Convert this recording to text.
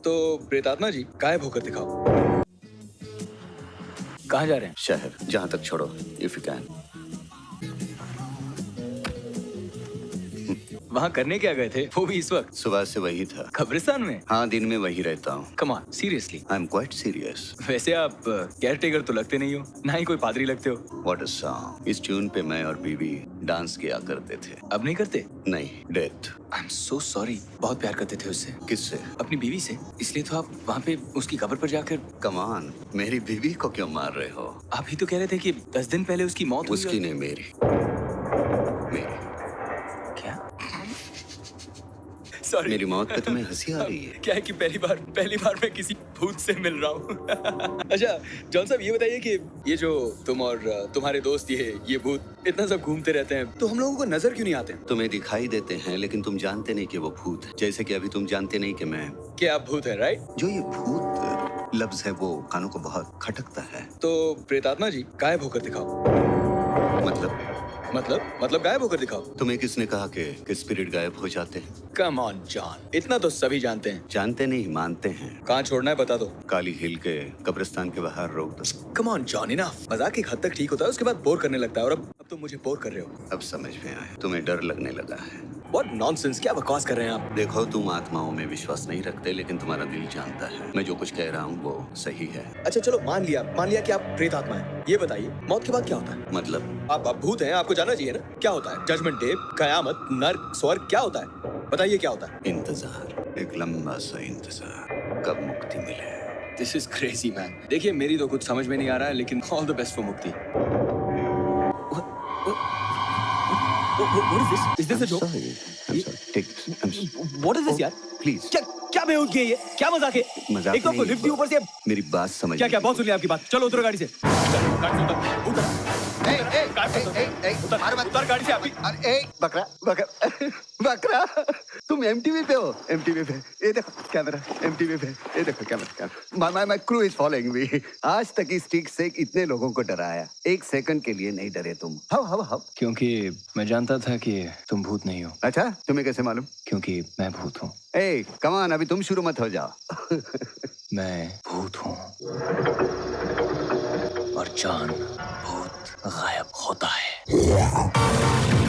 तो प्रेतात्मा जी गायब होकर दिखाओ। कहाँ जा रहे हैं? शहर, जहाँ तक छोड़ो, इफ यू कैन। वहाँ करने क्या गए थे, वो भी इस वक्त? सुबह से वही था। कब्रिस्तान में? हाँ, दिन में वही रहता हूँ। Come on, seriously. I am quite serious. वैसे आप केयर टेकर तो लगते नहीं हो, ना ही कोई पादरी लगते हो। What a song. इस ट्यून पे मैं और बीवी डांस किया करते थे। अब नहीं करते? नहीं, death. I am so sorry. बहुत प्यार करते थे उससे। किससे? अपनी बीवी से। इसलिए तो आप वहाँ पे उसकी कब्र पर जाकर। कम ऑन, मेरी बीवी को क्यों मार रहे हो? आप ही तो कह रहे थे कि 10 दिन पहले उसकी मौत हुई। उसकी नहीं, मेरी। मेरी। क्या? सॉरी। मेरी मौत पे तुम्हें हंसी आ रही है? क्या है कि पहली बार मैं किसी भूत से मिल रहा हूँ। अच्छा जॉन साहब, ये बताइए कि ये जो तुम और तुम्हारे दोस्त ये भूत इतना सब घूमते रहते हैं, तो हम लोगों को नजर क्यों नहीं आते? तुम्हें दिखाई देते हैं लेकिन तुम जानते नहीं कि वो भूत है। जैसे कि अभी तुम जानते नहीं कि मैं। क्या आप भूत है, राइट? जो ये भूत लफ्ज है वो कानों को बहुत खटकता है। तो प्रेतात्मा जी गायब होकर दिखाओ। मतलब गायब होकर दिखाओ। तुम्हें किसने कहा कि स्पिरिट गायब हो जाते हैं? कम ऑन जॉन, इतना तो सभी जानते हैं। जानते नहीं, मानते हैं। कहाँ छोड़ना है बता दो। काली हिल के कब्रिस्तान के बाहर रोक दो। Come on John, enough. मजाक एक हद तक ठीक होता है, उसके बाद बोर करने लगता है, और अब तुम मुझे बोर कर रहे हो। अब समझ में आया, तुम्हें डर लगने लगा है। What nonsense, क्या बकवास कर रहे हैं आप? देखो, तुम आत्माओं में विश्वास नहीं रखते, लेकिन तुम्हारा दिल जानता है मैं जो कुछ कह रहा हूँ वो सही है। अच्छा चलो, मान लिया कि आप प्रेत आत्मा हैं। ये बताइए, मौत के बाद क्या होता है? मतलब? आप भूत हैं, आपको जाना चाहिए ना। क्या होता है? जजमेंट डे, कयामत, नर्क, स्वर्ग, क्या होता है? बताइए क्या होता है? इंतजार, एक लंबा सा इंतजार, कब मुक्ति मिले। This is crazy man। देखिए, मेरी तो कुछ समझ में नहीं आ रहा है, लेकिन all the best for मुक्ति। What is this? Is this a joke? I'm sorry. Take this. I'm sorry. What is this यार? Please. क्या बेहूदगी है ये? क्या मजाक है? मजाक एक तो आपको नहीं। लिफ्ट दी ऊपर से। मेरी बात समझ। क्या बहुत सुन लिया आपकी बात। चलो उतरो गाड़ी से। उतर गाड़ी से अभी। अरे बकरा तुम एमटीवी पे हो। एमटीवी पे ये देखो कैमरा। एमटीवी पे ये देखो camera. My crew is following me. आज तक इस स्टिक से इतने लोगों को डराया, एक सेकंड के लिए नहीं डरे तुम। हाउ क्योंकि मैं जानता था कि तुम भूत नहीं हो। अच्छा, तुम्हें कैसे मालूम? क्योंकि मैं भूत हूँ। ए कम ऑन, अभी तुम शुरू मत हो जाओ। मैं भूत हूँ और जान भूत गायब होता है।